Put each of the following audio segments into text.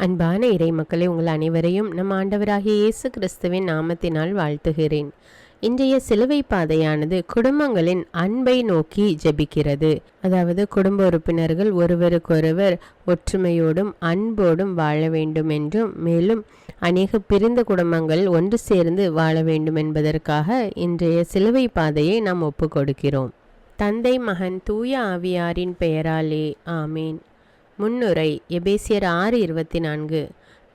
அன்பான இறை மக்களை உங்கள் அனைவரையும் நம் ஆண்டவராகிய இயேசு கிறிஸ்துவின் நாமத்தினால் வாழ்த்துகிறேன். இன்றைய சிலுவை பாதையானது குடும்பங்களின் அன்பை நோக்கி ஜெபிக்கிறது. அதாவது குடும்ப உறுப்பினர்கள் ஒருவருக்கொருவர் ஒற்றுமையோடும் அன்போடும் வாழ வேண்டும் என்றும், மேலும் அநேக பிரிந்த குடும்பங்கள் ஒன்று சேர்ந்து வாழ வேண்டும் என்பதற்காக இன்றைய சிலுவை பாதையை நாம் ஒப்பு கொடுக்கிறோம். தந்தை, மகன், தூய ஆவியாரின் பெயராலே ஆமீன். முன்னுரை. எபேசியர் 6:24.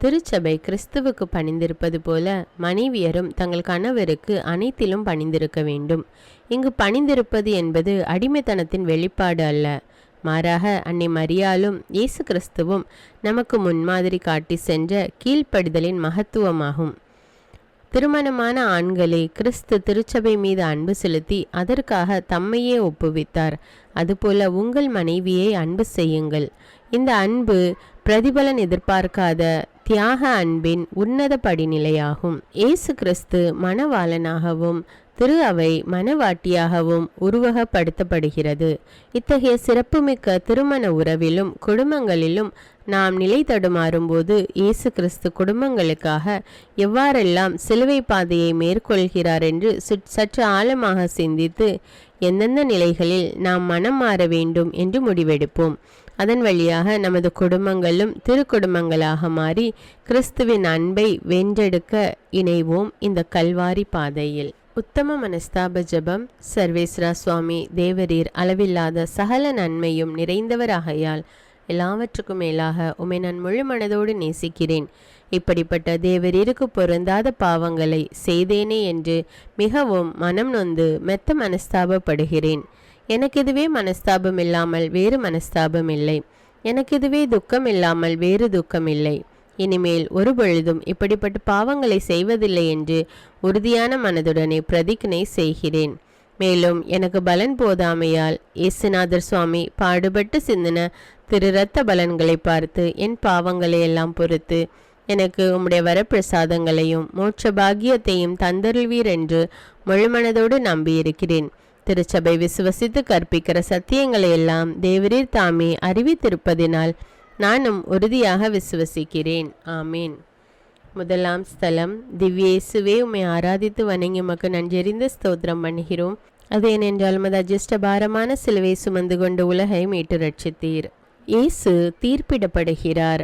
திருச்சபை கிறிஸ்துவுக்கு பணிந்திருப்பது போல மனைவியரும் தங்கள் கணவருக்கு அனைத்திலும் பணிந்திருக்க வேண்டும். இங்கு பணிந்திருப்பது என்பது அடிமைத்தனத்தின் வெளிப்பாடு அல்ல, மாறாக அன்னை மரியாளும் இயேசு கிறிஸ்துவும் நமக்கு முன்மாதிரி காட்டி சென்ற கீழ்ப்படிதலின் மகத்துவமாகும். திருமணமான ஆண்களே, கிறிஸ்து திருச்சபை மீது அன்பு செலுத்தி அதற்காக தம்மையே ஒப்புவித்தார். அதுபோல உங்கள் மனைவியை அன்பு செய்யுங்கள். இந்த அன்பு பிரதிபலன் எதிர்பார்க்காத தியாக அன்பின் உன்னத படிநிலையாகும். இயேசு கிறிஸ்து மணவாளனாகவும் திரு அவை மணவாட்டியாகவும் உருவகப்படுத்தப்படுகிறது. இத்தகைய சிறப்புமிக்க திருமண உறவிலும் குடும்பங்களிலும் நாம் நிலை தடுமாறும்போது இயேசு கிறிஸ்து குடும்பங்களுக்காக எவ்வாறெல்லாம் சிலுவை பாதையை மேற்கொள்கிறார் என்று சற்று ஆழமாக சிந்தித்து எந்தெந்த நிலைகளில் நாம் மனம் மாற வேண்டும் என்று முடிவெடுப்போம். அதன் வழியாக நமது குடும்பங்களும் திருக்குடும்பங்களாக மாறி கிறிஸ்துவின் அன்பை வென்றெடுக்க இணைவோம் இந்த கல்வாரி பாதையில். உத்தம மனஸ்தாப ஜபம். சர்வேஸ்வரா சுவாமி தேவரீர் அளவில்லாத சகல நன்மையும் நிறைந்தவராகையால் எல்லாவற்றுக்கும் மேலாக உம்மை நான் முழு மனதோடு நேசிக்கிறேன். இப்படிப்பட்ட தேவரீருக்கு பொருந்தாத பாவங்களை செய்தேனே என்று மிகவும் மனம் நொந்து மெத்த மனஸ்தாபப்படுகிறேன். எனக்கு இதுவே மனஸ்தாபம் இல்லாமல் வேறு மனஸ்தாபம் இல்லை. எனக்கு இதுவே துக்கம் இல்லாமல் வேறு துக்கம் இல்லை. இனிமேல் ஒரு பொழுதும் இப்படிப்பட்ட பாவங்களை செய்வதில்லை என்று உறுதியான மனதுடனே பிரதிஜ்ஞை செய்கிறேன். மேலும் எனக்கு பலன் போதாமையால் இயேசுநாதர் சுவாமி பாடுபட்டு சிந்தின திரு இரத்த பலன்களை பார்த்து என் பாவங்களை எல்லாம் பொறுத்து எனக்கு உம்முடைய வரப்பிரசாதங்களையும் மோட்ச பாக்கியத்தையும் தந்தருள்வீர் என்று முழுமனதோடு நம்பியிருக்கிறேன். திருச்சபை விசுவசித்து கற்பிக்கிற சத்தியங்களை எல்லாம் தேவரீர் தாமே அறிவித்திருப்பதினால் நானும் உறுதியாக விசுவசிக்கிறேன். ஆமீன். முதலாம் ஸ்தலம். திவ்யேசுவே, உம்மை ஆராதித்து வணங்கி உமக்கு நன்றெறிந்த ஸ்தோத்திரம் பண்ணுகிறோம். அது ஏனென்றால் உமது அஜிஷ்ட பாரமான சிலுவை சுமந்து கொண்டு உலகை மீட்டு ரட்சித்தீர். இயேசு தீர்ப்பிடப்படுகிறார்.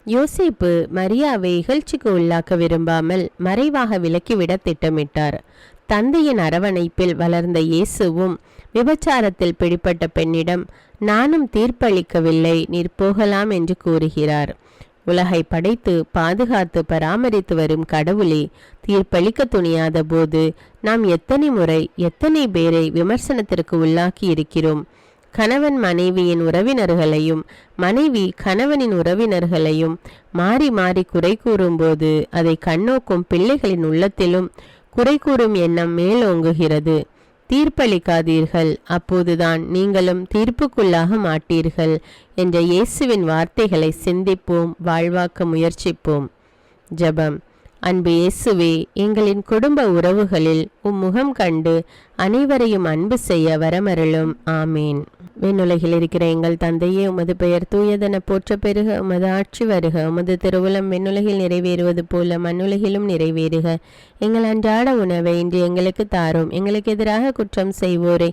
யோசேப்பு மரியாவை இகழ்ச்சிக்கு உள்ளாக்க விரும்பாமல் மறைவாக விலக்கிவிட திட்டமிட்டார். தந்தையின் அரவணைப்பில் வளர்ந்த இயேசுவும் விபச்சாரத்தில் பிடிப்பட்ட பெண்ணிடம் நானும் தீர்ப்பளிக்கவில்லை, நீர் போகலாம் என்று கூறுகிறார். உலகை படைத்து பாதுகாத்து பராமரித்து வரும் கடவுளே, தீர்ப்பளிக்க துணியாத போது நாம் எத்தனை முறை எத்தனை பேரை விமர்சனத்திற்கு உள்ளாக்கி இருக்கிறோம். கணவன் மனைவியின் உறவினர்களையும் மனைவி கணவனின் உறவினர்களையும் மாறி மாறி குறை கூறும்போது அதை கண்ணோக்கும் பிள்ளைகளின் உள்ளத்திலும் குறை கூறும் எண்ணம் மேலோங்குகிறது. தீர்ப்பளிக்காதீர்கள், அப்போதுதான் நீங்களும் தீர்ப்புக்குள்ளாக மாட்டீர்கள் என்ற இயேசுவின் வார்த்தைகளை சிந்திப்போம், வாழ்வாக்க முயற்சிப்போம். ஜெபம். அன்பு இயேசுவே, எங்களின் குடும்ப உறவுகளில் முகம் கண்டு அனைவரையும் அன்பு செய்ய வரமருளும். ஆமீன். விண்ணுலகில் இருக்கிற எங்கள் தந்தையே, உமது பெயர் தூயதென போற்ற பெருக, உமது ஆட்சி வருக, உமது திருவுளம் விண்ணுலகில் நிறைவேறுவது போல மண்ணுலகிலும் நிறைவேறுக. எங்கள் அன்றாட உணவை இன்று எங்களுக்கு தாரும். எங்களுக்கு எதிராக குற்றம் செய்வோரை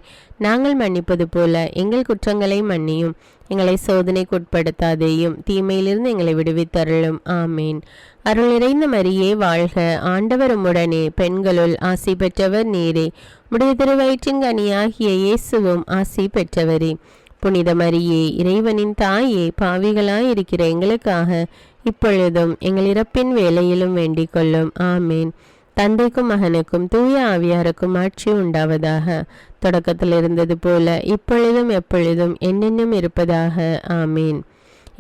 நாங்கள் மன்னிப்பது போல எங்கள் குற்றங்களை மன்னியும். எங்களை சோதனைக்குட்படுத்தாதேயும், தீமையிலிருந்து எங்களை விடுவித்தருளும். ஆமீன். அருள் நிறைந்த மரியே வாழ்க, ஆண்டவர் உம்முடனே, பெண்களுள் ஆசி பெற்றவர் நீரே, உடைய திருவயிற்றின் கனியாகிய இயேசுவும் ஆசி பெற்றவரே. புனித மரியே, இறைவனின் தாயே, பாவிகளாயிருக்கிற எங்களுக்காக இப்பொழுதும் எங்கள் இறப்பின் வேளையிலும் வேண்டிக் கொள்ளும். ஆமீன். தந்தைக்கும் மகனுக்கும் தூய ஆவியாருக்கும் ஆட்சி உண்டாவதாக. தொடக்கத்தில் இருந்தது போல இப்பொழுதும் எப்பொழுதும் என்னென்னும் இருப்பதாக. ஆமீன்.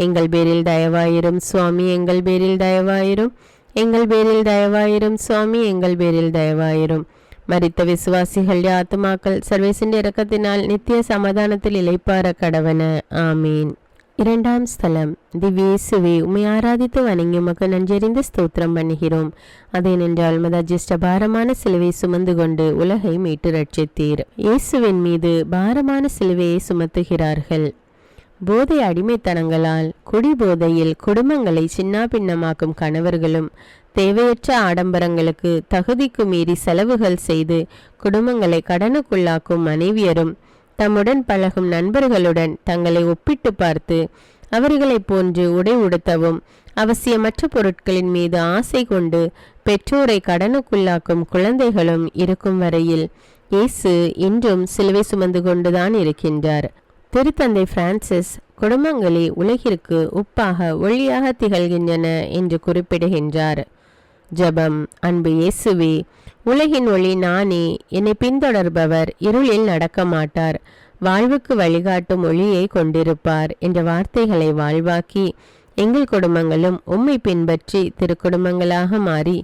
எங்கள் பேரில் தயவாயிரும் சுவாமி, எங்கள் பேரில் தயவாயிரும், எங்கள் பேரில் தயவாயிரும் சுவாமி, எங்கள் பேரில் தயவாயிரும். மரித்த விசுவாசிகள் ஆத்துமாக்கள் சர்வேசின் இரக்கத்தினால் நித்திய சமாதானத்தில் இளைப்பார கடவன. ஆமீன். இரண்டாம் ஸ்தலம். திவ்யேசுவே, உம்மை ஆராதித்து வணங்கி உமக்கு நன்றறிந்த ஸ்தோத்திரம் பண்ணுகிறோம். அதேனென்றால் உமது அஜிஷ்ட பாரமான சிலுவை சுமந்து கொண்டு உலகை மீட்டு ரட்சித்தீர். இயேசுவின் மீது பாரமான சிலுவையை சுமத்துகிறார்கள். போதை அடிமைத்தனங்களால் குடிபோதையில் குடும்பங்களை சின்னாபின்னமாக்கும் கணவர்களும், தேவையற்ற ஆடம்பரங்களுக்கு தகுதிக்கு மீறி செலவுகள் செய்து குடும்பங்களை கடனுக்குள்ளாக்கும் மனைவியரும், தம்முடன் பழகும் நண்பர்களுடன் தங்களை ஒப்பிட்டு பார்த்து அவர்களைப் போன்று உடை உடுத்தவும், அவசியமற்ற பொருட்களின் மீது ஆசை கொண்டு பெற்றோரை கடனுக்குள்ளாக்கும் குழந்தைகளும் இருக்கும் வரையில் இயேசு இன்றும் சிலுவை சுமந்து கொண்டுதான் இருக்கின்றார். திருத்தந்தை பிரான்சிஸ் குடும்பங்களே உலகிற்கு உப்பாக ஒளியாக திகழ்கின்றன என்று குறிப்பிடுகின்றார். ஜெபம். அன்பு இயேசுவே, உலகின் ஒளி நானே. என்னை பின்தொடர்பவர் இருளில் நடக்க மாட்டார், வாழ்வுக்கு வழிகாட்டும் ஒளியை கொண்டிருப்பார் என்ற வார்த்தைகளை வாழ்வாக்கி எங்கள் குடும்பங்களும் உம்மை பின்பற்றி திருக்குடும்பங்களாக மாறி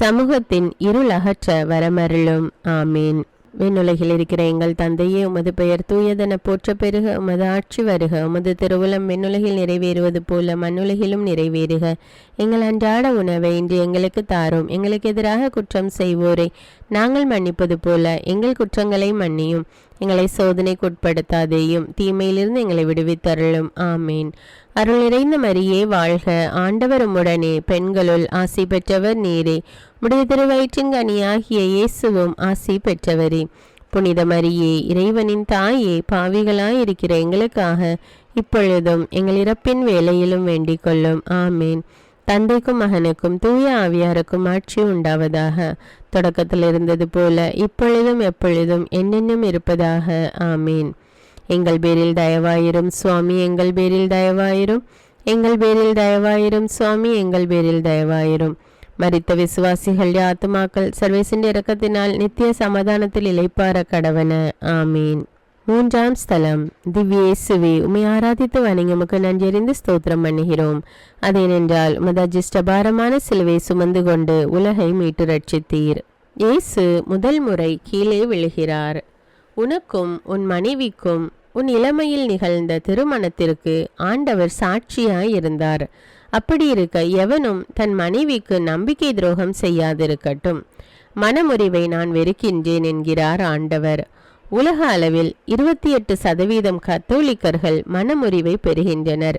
சமூகத்தின் இருள் அகற்ற வரமருளும். ஆமீன். விண்ணுலகில் இருக்கிற எங்கள் தந்தையே, உமது பெயர் தூயதென போற்ற பெருக, உமது ஆட்சி வருக, உமது திருவுளம் விண்ணுலகில் நிறைவேறுவது போல மண்ணுலகிலும் நிறைவேறுக. எங்கள் அன்றாட உணவை இன்று எங்களுக்கு தாரும். எங்களுக்கு எதிராக குற்றம் செய்வோரை நாங்கள் மன்னிப்பது போல எங்கள் குற்றங்களை மன்னியும். எங்களை சோதனைக்குட்படுத்தாதேயும், தீமையிலிருந்து எங்களை விடுவித்தருளும். ஆமீன். அருள் நிறைந்த மரியே வாழ்க, ஆண்டவர் உம்முடனே, பெண்களுள் ஆசி பெற்றவர் நீரே. உடைய திருவயிற்றின் கனியாகிய இயேசுவும் ஆசி பெற்றவரே. புனித மரியே, இறைவனின் தாயே, பாவிகளாயிருக்கிற எங்களுக்காக இப்பொழுதும் எங்கள் இறப்பின் வேளையிலும் வேண்டிக் கொள்ளும். ஆமீன். தந்தைக்கும் மகனுக்கும் தூய ஆவியாருக்கும் ஆட்சி உண்டாவதாக. தொடக்கத்தில் இருந்தது போல இப்பொழுதும் எப்பொழுதும் என்னென்னும் இருப்பதாக. ஆமீன். எங்கள் பேரில் தயவாயிரும் சுவாமி, எங்கள் பேரில் தயவாயிரும். எங்கள் பேரில் தயவாயிரும் சுவாமி, எங்கள் பேரில் தயவாயிரும். மரித்த விசுவாசிகள் ஆத்துமாக்கள் சர்வேசின் இரக்கத்தினால் நித்திய சமாதானத்தில் இளைப்பார கடவன. ஆமீன். மூன்றாம் ஸ்தலம். திவ்ய இயேசுவே, உம்மை ஆராதித்து வணங்கி உமக்கு நன்றியறிந்து ஸ்தோத்திரம் பண்ணுகிறோம். அதேனென்றால் உமது அஜிஷ்டபாரமான சிலுவை சுமந்து கொண்டு உலகை மீட்டு ரட்சித்தீர். இயேசு முதல் முறை கீழே விழுகிறார். உனக்கும் உன் மனைவிக்கும் உன் இளமையில் நிகழ்ந்த திருமணத்திற்கு ஆண்டவர் சாட்சியாயிருந்தார். அப்படி இருக்க எவனும் தன் மனைவிக்கு நம்பிக்கை துரோகம் செய்யாதிருக்கட்டும். மனமுறிவை நான் வெறுக்கின்றேன் என்கிறார் ஆண்டவர். உலக அளவில் 28% கத்தோலிக்கர்கள் மனமுறிவை பெறுகின்றனர்.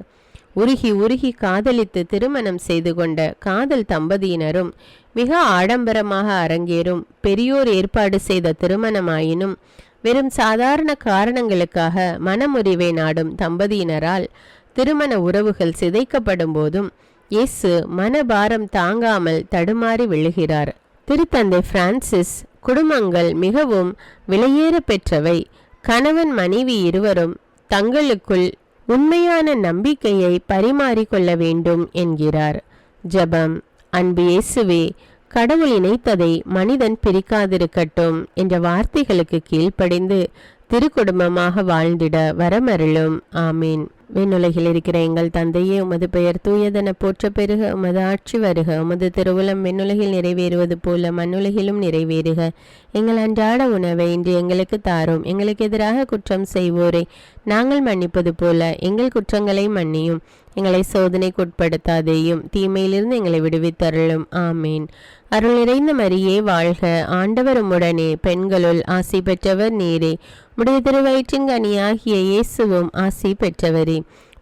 உருகி உருகி காதலித்து திருமணம் செய்து கொண்ட காதல் தம்பதியினரும், மிக ஆடம்பரமாக அரங்கேறும் பெரியோர் ஏற்பாடு செய்த திருமணமாயினும் வெறும் சாதாரண காரணங்களுக்காக மனமுறிவை நாடும் தம்பதியினரால் திருமண உறவுகள் சிதைக்கப்படும் போதும் இயேசு மனபாரம் தாங்காமல் தடுமாறி விழுகிறார். திருத்தந்தை பிரான்சிஸ், குடும்பங்கள் மிகவும் விலையேற பெற்றவை. கணவன் மனைவி இருவரும் தங்களுக்குள் உண்மையான நம்பிக்கையை பரிமாறிக்கொள்ள வேண்டும் என்கிறார். ஜெபம். அன்பு இயேசுவே, கடவுள் இணைத்ததை மனிதன் பிரிக்காதிருக்கட்டும் என்ற வார்த்தைகளுக்கு கீழ்ப்படிந்து திருக்குடும்பமாக வாழ்ந்திட வரமருளும். ஆமீன். விண்ணுலகில் இருக்கிற எங்கள் தந்தையே, உமது பெயர் தூயதென போற்ற பெருக, உமது ஆட்சி வருக, உமது திருவுளம் விண்ணுலகில் நிறைவேறுவது போல மண்ணுலகிலும் நிறைவேறுக. எங்கள் அன்றாட உணவை இன்று எங்களுக்கு தாரும். எங்களுக்கு எதிராக குற்றம் செய்வோரை நாங்கள் மன்னிப்பது போல எங்கள் குற்றங்களை மன்னியும். எங்களை சோதனைக்குட்படுத்தாதேயும், தீமையிலிருந்து எங்களை விடுவித்தருளும். ஆமீன். அருள் நிறைந்த மரியே வாழ்க, ஆண்டவர் உம்முடனே, பெண்களுள் ஆசி பெற்றவர் நீரே. உடைய திருவயிற்றின் கனியாகிய இயேசுவும் ஆசி பெற்றவரே.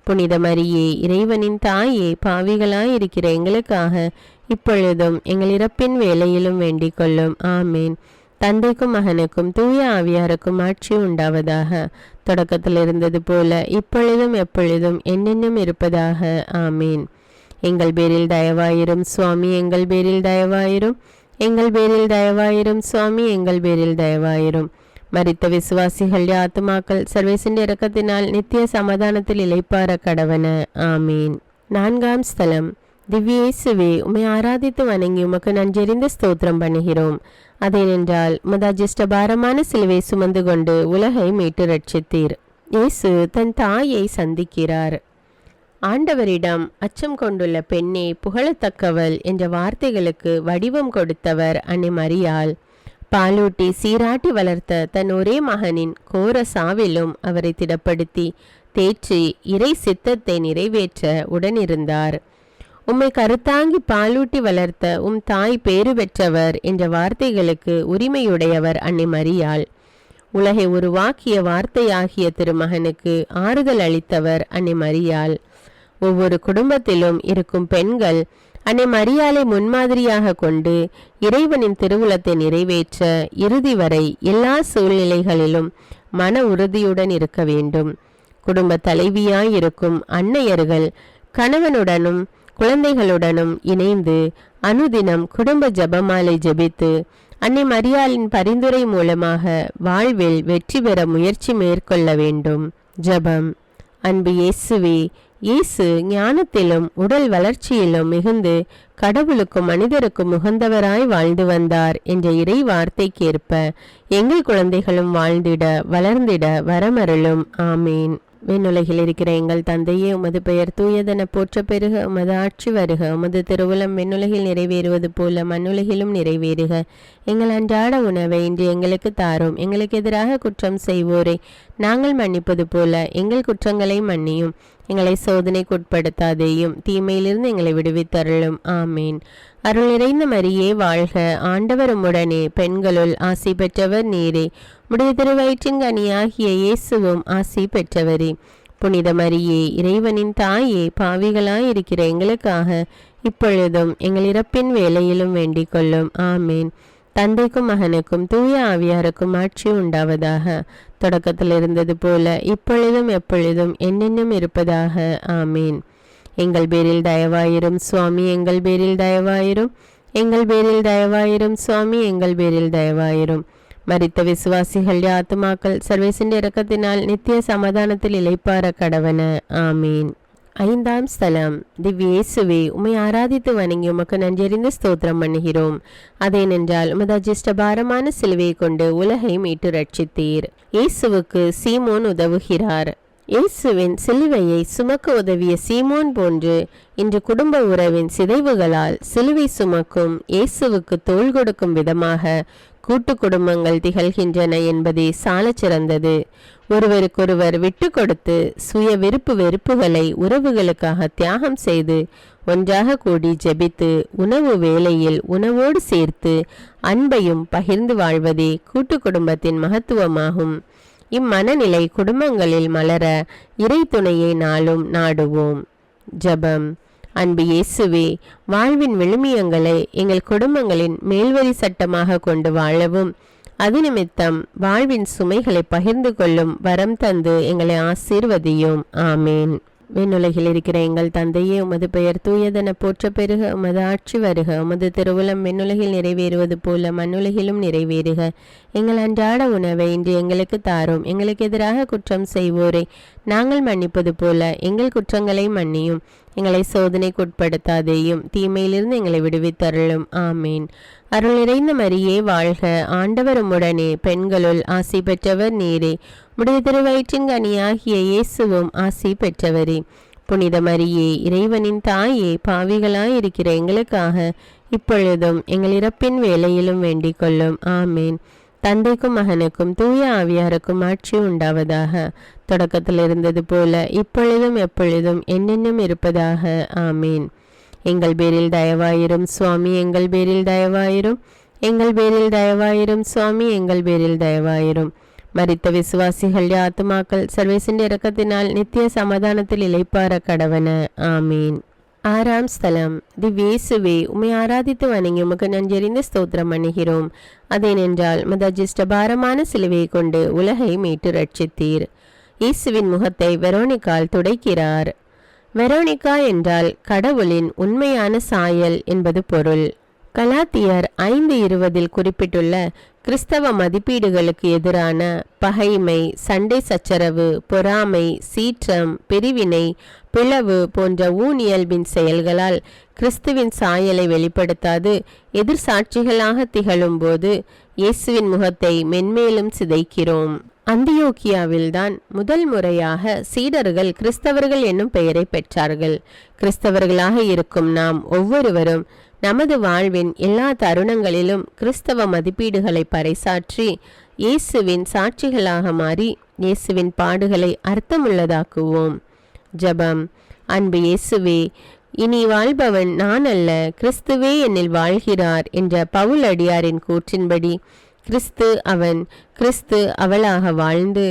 புனித மரியே, இறைவனின் தாயே, பாவிகளாயிருக்கிற எங்களுக்காக இப்பொழுதும் எங்கள் இறப்பின் வேளையிலும் வேண்டிக் கொள்ளும். ஆமீன். தந்தைக்கும் மகனுக்கும் தூய ஆவியாருக்கும் ஆட்சி உண்டாவதாக. தொடக்கத்தில் இருந்தது போல இப்பொழுதும் எப்பொழுதும் என்னென்னும் இருப்பதாக. ஆமீன். எங்கள் பேரில் தயவாயிரும் சுவாமி, எங்கள் பேரில் தயவாயிரும். எங்கள் பேரில் தயவாயிரும் சுவாமி, எங்கள் பேரில் தயவாயிரும். மரித்த விசுவாசிகள் ஆத்துமாக்கள் சர்வேசின் இரக்கத்தினால் நித்திய சமாதானத்தில் இளைப்பார கடவன. ஆமீன். நான்காம் ஸ்தலம். திவ்ய இயேசுவே, உம்மை ஆராதித்து வணங்கி உமக்கு நன்றியறிந்து ஸ்தோத்திரம் பண்ணுகிறோம். அதேனென்றால் உமது அஜிஷ்டபாரமான சிலுவை சுமந்து கொண்டு உலகை மீட்டு ரட்சித்தீர். இயேசு தன் தாயை சந்திக்கிறார். ஆண்டவரிடம் அச்சம் கொண்டுள்ள பெண்ணே, புகழத்தக்கவள் என்ற வார்த்தைகளுக்கு வடிவம் கொடுத்தவர் அன்னை மரியாள். பாலூட்டி சீராட்டி வளர்த்த தன் ஒரே மகனின் கோர சாவிலும் அவரை திடப்படுத்தி தேற்றி இறை சித்தத்தை நிறைவேற்ற உடனிருந்தார். உம்மை கருத்தாங்கி பாலூட்டி வளர்த்த தாய் பேறு பெற்றவர் என்ற வார்த்தைகளுக்கு உரிமையுடையவர் அன்னை மரியாள். உலகை உருவாக்கிய வார்த்தையாகிய திருமகனுக்கு ஆறுதல் அளித்தவர் அன்னை மரியாள். ஒவ்வொரு குடும்பத்திலும் இருக்கும் பெண்கள் அன்னை மரியாளை முன்மாதிரியாக கொண்டு இறைவனின் திருவுளத்தை நிறைவேற்ற இறுதி வரை எல்லா சூழ்நிலைகளிலும் மன உறுதியுடன் இருக்க வேண்டும். குடும்ப தலைவியாய் இருக்கும் அன்னையர்கள் கணவனுடனும் குழந்தைகளுடனும் இணைந்து அனுதினம் குடும்ப ஜபமாலை ஜெபித்து அன்னை மரியாளின் பரிந்துரை மூலமாக வாழ்வில் வெற்றி பெற முயற்சி மேற்கொள்ள வேண்டும். ஜபம். அன்பு இயேசுவே, இயேசு ஞானத்திலும் உடல் வளர்ச்சியிலும் மிகுந்து கடவுளுக்கும் மனிதருக்கும் உகந்தவராய் வாழ்ந்து வந்தார் என்ற இறை வார்த்தைக்கேற்ப எங்கள் குழந்தைகளும் வாழ்ந்திட வளர்ந்திட வரமருளும். ஆமீன். விண்ணுலகில் இருக்கிற எங்கள் தந்தையே, உமது பெயர் தூயதென போற்ற பெருக, உமது ஆட்சி வருக, உமது திருவுளம் விண்ணுலகில் நிறைவேறுவது போல மண்ணுலகிலும் நிறைவேறுக. எங்கள் அன்றாட உணவை இன்று எங்களுக்கு தாரும். எங்களுக்கு எதிராக குற்றம் செய்வோரை நாங்கள் மன்னிப்பது போல எங்கள் குற்றங்களை மன்னியும். எங்களை சோதனைக்குட்படுத்தாதேயும், தீமையிலிருந்து எங்களை விடுவித்தருளும். ஆமீன். அருள் நிறைந்த மரியே வாழ்க, ஆண்டவர் உம்முடனே, பெண்களுள் ஆசி பெற்றவர் நீரே. உடைய திருவயிற்றின் கனியாகிய இயேசுவும் ஆசி பெற்றவரே. புனித மரியே, இறைவனின் தாயே, பாவிகளாயிருக்கிற எங்களுக்காக இப்பொழுதும் எங்கள் இறப்பின் வேளையிலும் வேண்டிக் கொள்ளும். ஆமீன். தந்தைக்கும் மகனுக்கும் தூய ஆவியாருக்கும் ஆட்சி உண்டாவதாக. தொடக்கத்தில் இருந்தது போல இப்பொழுதும் எப்பொழுதும் என்னென்னும் இருப்பதாக. ஆமீன். எங்கள் பேரில் தயவாயிரும் சுவாமி, எங்கள் பேரில் தயவாயிரும். எங்கள் பேரில் தயவாயிரும் சுவாமி, எங்கள் பேரில் தயவாயிரும். மரித்த விசுவாசிகள் ஆத்துமாக்கள் சர்வேசின் இரக்கத்தினால் நித்திய சமாதானத்தில் இளைப்பார கடவன. ஆமீன். ஐந்தாம் ஸ்தலம். திவ்ய இயேசுவே, உம்மை ஆராதித்து வணங்கி உமக்கு நன்றறிந்து ஸ்தோத்திரம் பண்ணுகிறோம். அதேனென்றால் உமது அஜிஷ்டபாரமான சிலுவையை கொண்டு உலகை மீட்டு ரட்சித்தீர். இயேசுவுக்கு சீமோன் உதவுகிறார். இயேசுவின் சிலுவையை சுமக்க உதவிய சீமோன் போன்று இன்று குடும்ப உறவின் சிதைவுகளால் சிலுவை சுமக்கும் இயேசுவுக்கு தோள் கொடுக்கும் விதமாக கூட்டு குடும்பங்கள் திகழ்கின்றன என்பதே சாலச் சிறந்தது. ஒருவருக்கொருவர் விட்டு கொடுத்து சுய விருப்பு வெறுப்புகளை உறவுகளுக்காக தியாகம் செய்து ஒன்றாக கூடி ஜெபித்து உணவு வேளையில் உணவோடு சேர்த்து அன்பையும் பகிர்ந்து வாழ்வதே கூட்டு குடும்பத்தின் மகத்துவமாகும். இம்மனநிலை குடும்பங்களில் மலர இறை துணையை நாளும் நாடுவோம். ஜபம். அன்பு இயேசுவே, வாழ்வின் விழுமியங்களை எங்கள் குடும்பங்களின் மேல்வரி சட்டமாக கொண்டு வாழவும் அது நிமித்தம் வாழ்வின் சுமைகளை பகிர்ந்து கொள்ளும் வரம் தந்து எங்களை ஆசீர்வதியும். ஆமீன். விண்ணுலகில் இருக்கிற எங்கள் தந்தையே, உமது பெயர் தூயதென போற்ற பெருக, உமது ஆட்சி வருக, உமது திருவுளம் விண்ணுலகில் நிறைவேறுவது போல மண்ணுலகிலும் நிறைவேறுக. எங்கள் அன்றாட உணவை இன்று எங்களுக்கு தாரும். எங்களுக்கு எதிராக குற்றம் செய்வோரை நாங்கள் மன்னிப்பது போல எங்கள் குற்றங்களை மன்னியும். எங்களை சோதனைக்குட்படுத்தாதேயும், தீமையிலிருந்து எங்களை விடுவித்தருளும். ஆமீன். அருள் நிறைந்த மரியே வாழ்க, ஆண்டவர் உம்முடனே, பெண்களுள் ஆசி பெற்றவர் நீரே. உடைய திருவயிற்றின் கனியாகிய இயேசுவும் ஆசி பெற்றவரே. புனித மரியே, இறைவனின் தாயே, பாவிகளாயிருக்கிற எங்களுக்காக இப்பொழுதும் எங்கள் இறப்பின் வேளையிலும் வேண்டிக் கொள்ளும். ஆமீன். தந்தைக்கும் மகனுக்கும் தூய ஆவியாருக்கும் ஆட்சி உண்டாவதாக. தொடக்கத்தில் இருந்தது போல இப்பொழுதும் எப்பொழுதும் என்னென்னும் இருப்பதாக. ஆமீன். எங்கள் பேரில் தயவாயிரும் சுவாமி, எங்கள் பேரில் தயவாயிரும். எங்கள் பேரில் தயவாயிரும் சுவாமி, எங்கள் பேரில் தயவாயிரும். மரித்த விசுவாசிகள் ஆத்துமாக்கள் சர்வேசின் இரக்கத்தினால் நித்திய சமாதானத்தில் இளைப்பார கடவன. ஆமீன். ஆறாம் ஸ்தலம். திவ்ய இயேசுவே, உம்மை ஆராதித்து வணங்கி உமக்கு நன்றறிந்து ஸ்தோத்திரம் பண்ணுகிறோம். அதேனென்றால் உமது அஜிஷ்டபாரமான சிலுவையை கொண்டு உலகை மீட்டு ரட்சித்தீர். இயேசுவின் முகத்தை வெரோனிக்கால் துடைக்கிறார். வெரோனிகா என்றால் கடவுளின் உண்மையான சாயல் என்பது பொருள். கலாத்தியர் 5:20 குறிப்பிட்டுள்ள கிறிஸ்தவ மதிப்பீடுகளுக்கு எதிரான பகைமை, சண்டை சச்சரவு, பொறாமை, சீற்றம், பிரிவினை, பிளவு போன்ற ஊனியல்பின் செயல்களால் கிறிஸ்துவின் சாயலை வெளிப்படுத்தாது எதிர் சாட்சிகளாக திகழும் போது இயேசுவின் முகத்தை மென்மேலும் சிதைக்கிறோம். அந்தியோக்கியாவில்தான் முதல் முறையாக சீடர்கள் கிறிஸ்தவர்கள் என்னும் பெயரை பெற்றார்கள். கிறிஸ்தவர்களாக இருக்கும் நாம் ஒவ்வொருவரும் நமது வாழ்வின் எல்லா தருணங்களிலும் கிறிஸ்தவ மதிப்பீடுகளை பறைசாற்றி இயேசுவின் சாட்சிகளாக மாறி இயேசுவின் பாடுகளை அர்த்தமுள்ளதாக்குவோம். ஜபம். அன்பு இயேசுவே, இனி வாழ்பவன் நான் அல்ல, கிறிஸ்துவே என்னில் வாழ்கிறார் என்ற பவுல் அடியாரின் கூற்றின்படி கிறிஸ்து அவளாக வாழ்ந்து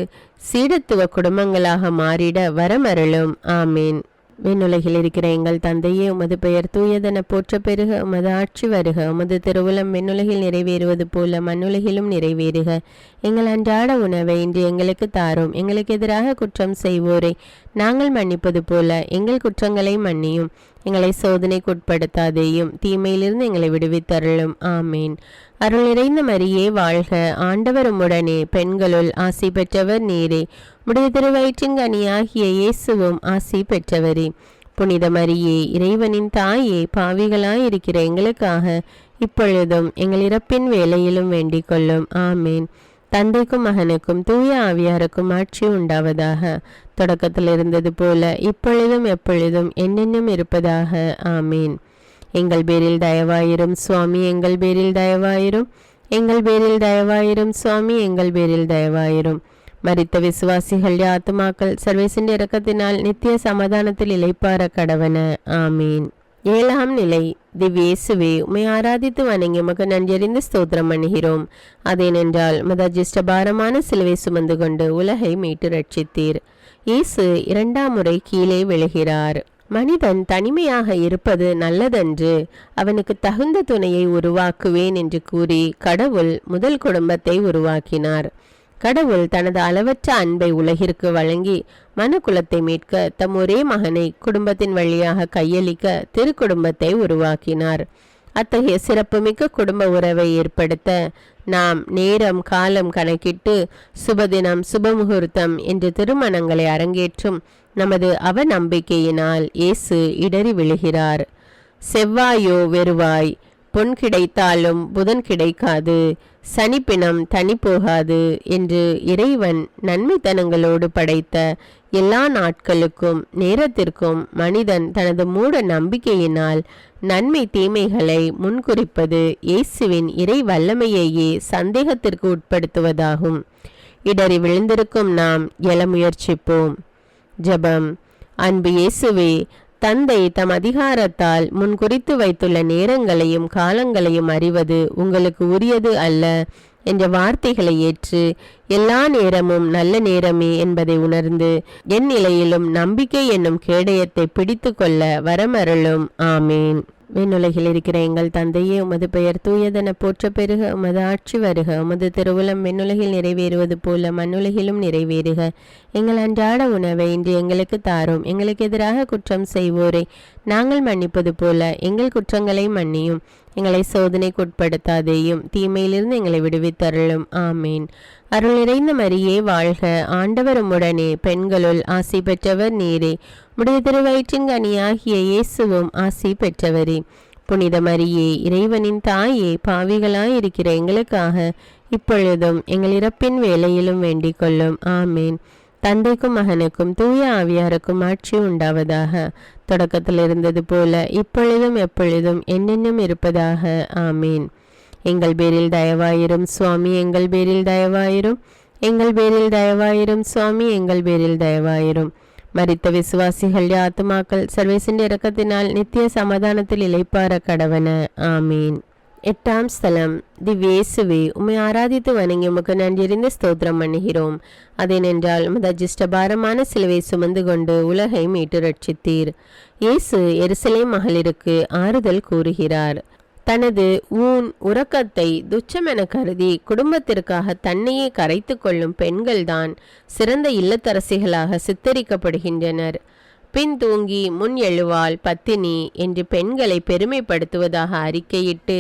சீடத்துவ குடும்பங்களாக மாறிட வரமருளும். ஆமீன். விண்ணுலகில் இருக்கிற எங்கள் தந்தையே, உமது பெயர் தூயதென போற்ற பெருக, உமது ஆட்சி வருக, உமது திருவுளம் விண்ணுலகில் நிறைவேறுவது போல மண்ணுலகிலும் நிறைவேறுக. எங்கள் அன்றாட உணவை இன்று எங்களுக்கு தாரும். எங்களுக்கு எதிராக குற்றம் செய்வோரை நாங்கள் மன்னிப்பது போல எங்கள் குற்றங்களை மன்னியும். எங்களை சோதனைக்குட்படுத்தாதேயும், தீமையிலிருந்து எங்களை விடுவித்தருளும். ஆமீன். அருள் நிறைந்த மரியே வாழ்க, ஆண்டவர் உம்முடனே, பெண்களுள் ஆசி பெற்றவர் நீரே. உடைய திருவயிற்றின் கனியாகிய இயேசுவும் ஆசி பெற்றவரே. புனித மரியே, இறைவனின் தாயே, பாவிகளாயிருக்கிற எங்களுக்காக இப்பொழுதும் எங்கள் இறப்பின் வேளையிலும் வேண்டிக் கொள்ளும். ஆமீன். தந்தைக்கும் மகனுக்கும் தூய ஆவியாருக்கும் ஆட்சி உண்டாவதாக. தொடக்கத்தில் இருந்தது போல இப்பொழுதும் எப்பொழுதும் என்னென்னும் இருப்பதாக. ஆமீன். எங்கள் பேரில் தயவாயிரும் சுவாமி, எங்கள் பேரில் தயவாயிரும். எங்கள் பேரில் தயவாயிரும் சுவாமி, எங்கள் பேரில் தயவாயிரும். மரித்த விசுவாசிகள் ஆத்துமாக்கள் சர்வேசின் இரக்கத்தினால் நித்திய சமாதானத்தில் இளைப்பார கடவன. ஆமீன். 7ஆம் நிலை. திவ்யேசுவே, உம்மை ஆராதித்து வணங்கி உமக்கு நன்றியறிந்து ஸ்தோத்திரம் பண்ணுகிறோம். அதேனென்றால் மதஜிஷ்டபாரமான சிலுவை சுமந்து கொண்டு உலகை மீட்டு ரட்சித்தீர். இயேசு 2ஆம் முறை கீழே விழுகிறார். மனிதன் தனிமையாக இருப்பது நல்லதன்று, அவனுக்கு தகுந்த துணையை உருவாக்குவேன் என்று கூறி கடவுள் முதல் குடும்பத்தை உருவாக்கினார். கடவுள் தனது அளவற்ற அன்பை உலகிற்கு வழங்கி மனுக்குலத்தை மீட்க தம் ஒரே மகனை குடும்பத்தின் வழியாக கையளிக்க திருக்குடும்பத்தை உருவாக்கினார். அத்தகைய சிறப்புமிக்க குடும்ப உறவை ஏற்படுத்த நாம் நேரம் காலம் கணக்கிட்டு சுபதினம் சுபமுகூர்த்தம் என்று திருமணங்களை அரங்கேற்றும் நமது அவநம்பிக்கையினால் இயேசு இடறி விழுகிறார். செவ்வாயோ வெறுவாய், பொன் கிடைத்தாலும் புதன் கிடைக்காது, சனிப்பினம் தனி போகாது என்று இறைவன் நன்மைத்தனங்களோடு படைத்த எல்லா நாட்களுக்கும் நேரத்திற்கும் மனிதன் தனது மூட நம்பிக்கையினால் நன்மை தீமைகளை முன்குறிப்பது இயேசுவின் இறை வல்லமையையே சந்தேகத்திற்கு உட்படுத்துவதாகும். இடறி விழுந்திருக்கும் நாம் எழ முயற்சிப்போம். ஜெபம். அன்பு இயேசுவே, தந்தை தம் அதிகாரத்தால் முன்குறித்து வைத்துள்ள நேரங்களையும் காலங்களையும் அறிவது உங்களுக்கு உரியது அல்ல என்ற வார்த்தைகளை ஏற்று எல்லா நேரமும் நல்ல நேரமே என்பதை உணர்ந்து என் நிலையிலும் நம்பிக்கை என்னும் கேடயத்தை பிடித்து கொள்ள வரமருளும். ஆமீன். விண்ணுலகில் இருக்கிற எங்கள் தந்தையே, உமது பெயர் தூயதென போற்ற பெருக, உமது ஆட்சி வருக, உமது திருவுளம் விண்ணுலகில் நிறைவேறுவது போல மண்ணுலகிலும் நிறைவேறுக. எங்கள் அன்றாட உணவை இன்று எங்களுக்கு தாரும். எங்களுக்கு எதிராக குற்றம் செய்வோரை நாங்கள் மன்னிப்பது போல எங்கள் குற்றங்களை மன்னியும். எங்களை சோதனைக்குட்படுத்தாதேயும், தீமையிலிருந்து எங்களை விடுவித்தருளும். ஆமீன். அருள் நிறைந்த மரியே வாழ்க, ஆண்டவர் உம்முடனே, பெண்களுள் ஆசி பெற்றவர் நீரே. உடைய திருவயிற்றின் கனியாகிய இயேசுவும் ஆசி பெற்றவரே. புனித மரியே, இறைவனின் தாயே, பாவிகளாயிருக்கிற எங்களுக்காக இப்பொழுதும் எங்கள் இறப்பின் வேளையிலும் வேண்டிக் கொள்ளும். ஆமீன். தந்தைக்கும் மகனுக்கும் தூய ஆவியாருக்கும் ஆட்சி உண்டாவதாக. தொடக்கத்தில் இருந்தது போல இப்பொழுதும் எப்பொழுதும் என்னென்னும் இருப்பதாக. ஆமீன். எங்கள் பேரில் தயவாயிரும் சுவாமி, எங்கள் பேரில் தயவாயிரும். எங்கள் பேரில் தயவாயிரும் சுவாமி, எங்கள் பேரில் தயவாயிரும். மரித்த விசுவாசிகள் ஆத்துமாக்கள் சர்வேசின் இரக்கத்தினால் நித்திய சமாதானத்தில் இளைப்பார கடவன. ஆமீன். 8ஆம் ஸ்தலம். திவ்யேசுவே, உம்மை ஆராதித்து வணங்கி உமக்கு நன்றியறிந்து ஸ்தோத்திரம் பண்ணுகிறோம். அதேனென்றால் மதஜிஷ்டபாரமான சிலுவை சுமந்து கொண்டு உலகை மீட்டு ரட்சித்தீர். இயேசு எருசலேம் மகளிருக்கு ஆறுதல் கூறுகிறார். தனது உறக்கத்தை துச்சமென கருதி குடும்பத்திற்காக தன்னையே கரைத்து கொள்ளும் பெண்கள்தான் சிறந்த இல்லத்தரசிகளாக சித்தரிக்கப்படுகின்றனர். பின் தூங்கி முன் எழுவாள் பத்தினி என்று பெண்களை பெருமைப்படுத்துவதாக அறிக்கையிட்டு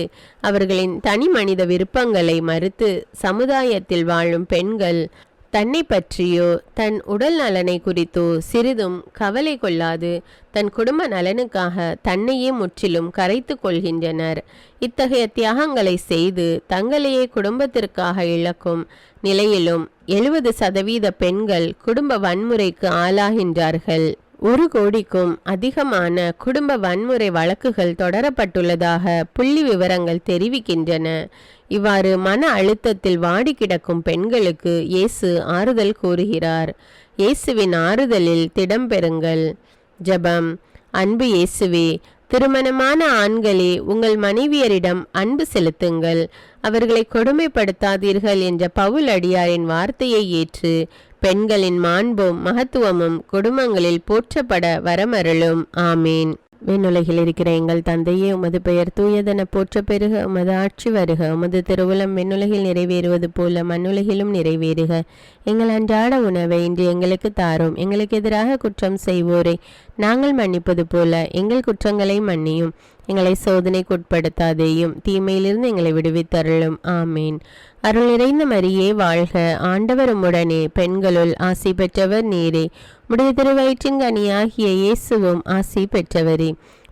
அவர்களின் தனி மனித விருப்பங்களை மறுத்து சமுதாயத்தில் வாழும் பெண்கள் தன்னை பற்றியோ தன் உடல் நலனை குறித்தோ சிறிதும் கவலை கொள்ளாது தன் குடும்ப நலனுக்காக தன்னையே முற்றிலும் கரைத்து கொள்கின்றனர். இத்தகைய தியாகங்களை செய்து தங்களையே குடும்பத்திற்காக இழக்கும் நிலையிலும் 70% பெண்கள் குடும்ப வன்முறைக்கு ஆளாகின்றார்கள். 1 கோடிக்கும் அதிகமான குடும்ப வன்முறை வழக்குகள் தொடரப்பட்டுள்ளதாக புள்ளி விவரங்கள் தெரிவிக்கின்றன. இவ்வாறு மன அழுத்தத்தில் வாடி கிடக்கும் பெண்களுக்கு இயேசு ஆறுதல் கூறுகிறார். இயேசுவின் ஆறுதலில் திடம் பெறுங்கள். ஜெபம். அன்பு இயேசுவே, திருமணமான ஆண்களே, உங்கள் மனைவியரிடம் அன்பு செலுத்துங்கள், அவர்களை கொடுமைப்படுத்தாதீர்கள் என்ற பவுல் அடியாரின் வார்த்தையை ஏற்று பெண்களின் மாண்பும் மகத்துவமும் குடும்பங்களில் போற்றப்பட வரமருளும். ஆமீன். விண்ணுலகில் இருக்கிற எங்கள் தந்தையே, உமது பெயர் தூயதென போற்ற பெருக, உமது ஆட்சி வருக, உமது திருவுளம் விண்ணுலகில் நிறைவேறுவது போல மண்ணுலகிலும் நிறைவேறுக. எங்கள் அன்றாட உணவை இன்று எங்களுக்கு தாரும். எங்களுக்கு எதிராக குற்றம் செய்வோரை நாங்கள் மன்னிப்பது போல எங்கள் குற்றங்களை மன்னியும். எங்களை சோதனைக்குட்படுத்தாதேயும், தீமையிலிருந்து எங்களை விடுவித்தருளும். ஆமீன். அருள் நிறைந்த மரியே வாழ்க, ஆண்டவர் உம்முடனே, பெண்களுள் ஆசி பெற்றவர் நீரே, உடைய திருவயிற்றின் கனியாகிய இயேசுவும் ஆசி பெற்றவரே.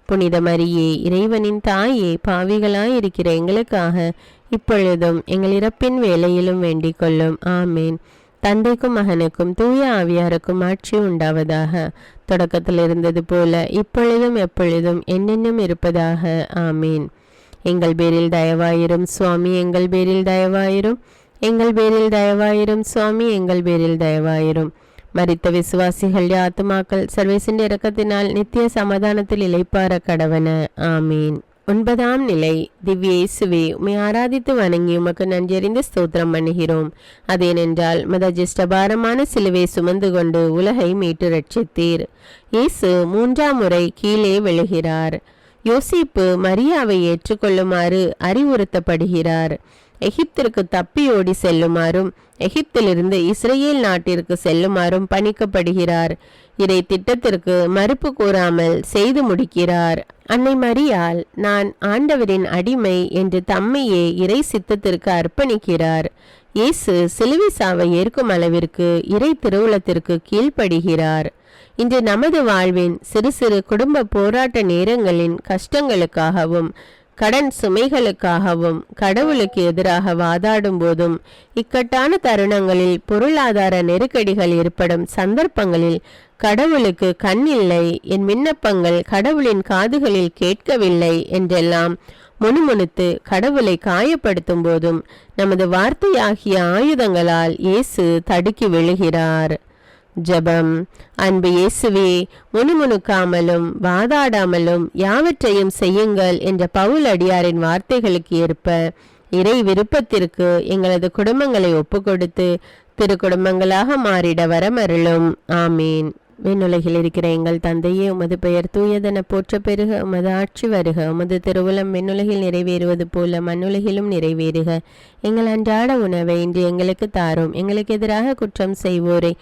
புனித மரியே, இறைவனின் தாயே, பாவிகளாயிருக்கிற எங்களுக்காக இப்பொழுதும் எங்கள் இறப்பின் வேளையிலும் வேண்டிக் கொள்ளும். ஆமீன். தந்தைக்கும் மகனுக்கும் தூய ஆவியாருக்கும் ஆட்சி உண்டாவதாக. தொடக்கத்தில் இருந்தது போல இப்பொழுதும் எப்பொழுதும் என்னென்னும் இருப்பதாக. ஆமீன். எங்கள் பேரில் தயவாயிரும் சுவாமி, எங்கள் பேரில் தயவாயிரும், எங்கள் பேரில் தயவாயிரும் சுவாமி, எங்கள் பேரில் தயவாயிரும். மரித்த விசுவாசிகள் ஆத்துமாக்கள் சர்வேசின் இரக்கத்தினால் நித்திய சமாதானத்தில் இளைப்பார கடவன. ஆமீன். 9ஆம் நிலை. திவ்ய இயேசுவே, உம்மை ஆராதித்து வணங்கி உமக்கு நன்றியறிந்து ஸ்தோத்திரம் பண்ணுகிறோம். அதேனென்றால் மதஜிஷ்டபாரமான சிலுவை சுமந்து கொண்டு உலகை மீட்டு ரட்சித்தீர். இயேசு 3ஆம் முறை கீழே விழுகிறார். யோசிப்பு மரியாவை ஏற்றுக்கொள்ளுமாறு அறிவுறுத்தப்படுகிறார். எகிப்திற்கு தப்பியோடி செல்லுமாறும் எகிப்திலிருந்து இஸ்ரேல் நாட்டிற்கு செல்லுமாறும் பணிக்கப்படுகிறார். இதை திட்டத்திற்கு மறுப்பு கூறாமல் செய்து முடிக்கிறார். அன்னை மரியாள் நான் ஆண்டவரின் அடிமை என்று தம்மையே இறை சித்தத்திற்கு அர்ப்பணிக்கிறார். இயேசு சிலுவை சாவை ஏற்கும் அளவிற்கு இறை திருவுளத்திற்கு கீழ்ப்படுகிறார். இன்று நமது வாழ்வின் சிறு சிறு குடும்ப போராட்ட நேரங்களின் கஷ்டங்களுக்காகவும் கடன் சுமைகளுக்காகவும் கடவுளுக்கு எதிராக வாதாடும் போதும் இக்கட்டான தருணங்களில் பொருளாதார நெருக்கடிகள் ஏற்படும் சந்தர்ப்பங்களில் கடவுளுக்கு கண் இல்லை, என் விண்ணப்பங்கள் கடவுளின் காதுகளில் கேட்கவில்லை என்றெல்லாம் முணுமுணுத்து கடவுளை காயப்படுத்தும் போதும் நமது வார்த்தையாகிய ஆயுதங்களால் இயேசு தடுக்கி விழுகிறார். ஜெபம். அன்பு இயேசுவே, முணுமுணுக்காமலும் வாதாடாமலும் யாவற்றையும் செய்யுங்கள் என்ற பவுல் அடியாரின் வார்த்தைகளுக்கு ஏற்ப இறை விருப்பத்திற்கு எங்களது குடும்பங்களை ஒப்புக்கொடுத்து திரு குடும்பங்களாக மாறிட வரமருளும். ஆமீன். விண்ணுலகில் இருக்கிற எங்கள் தந்தையே, உமது பெயர் தூயதென போற்ற பெருக, உமது ஆட்சி வருக, உமது திருவுளம் விண்ணுலகில் நிறைவேறுவது போல மண்ணுலகிலும் நிறைவேறுக. எங்கள் அன்றாட உணவை இன்று எங்களுக்கு தாரும். எங்களுக்கு எதிராக குற்றம் செய்வோரை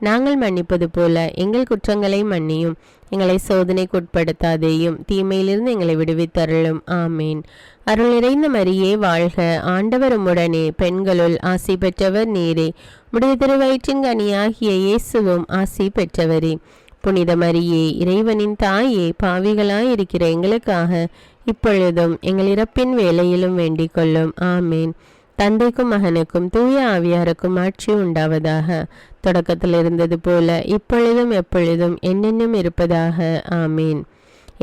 நாங்கள் மன்னிப்பது போல எங்கள் குற்றங்களை மன்னியும். எங்களை சோதனைக்குட்படுத்தாதேயும், தீமையிலிருந்து எங்களை விடுவித்தருளும். ஆமீன். அருள் நிறைந்த மரியே வாழ்க, ஆண்டவர் உம்முடனே, பெண்களுள் ஆசி பெற்றவர் நீரே, உடைய திருவயிற்றின் கனியாகிய இயேசுவும் ஆசி பெற்றவரே. புனித மரியே, இறைவனின் தாயே, பாவிகளாயிருக்கிற எங்களுக்காக இப்பொழுதும் எங்கள் இறப்பின் வேளையிலும் வேண்டிக் கொள்ளும். ஆமீன். தந்தைக்கும் மகனுக்கும் தூய ஆவியாருக்கும் ஆட்சி உண்டாவதாக. தொடக்கத்தில் இருந்தது போல இப்பொழுதும் எப்பொழுதும் என்னென்னும் இருப்பதாக. ஆமீன்.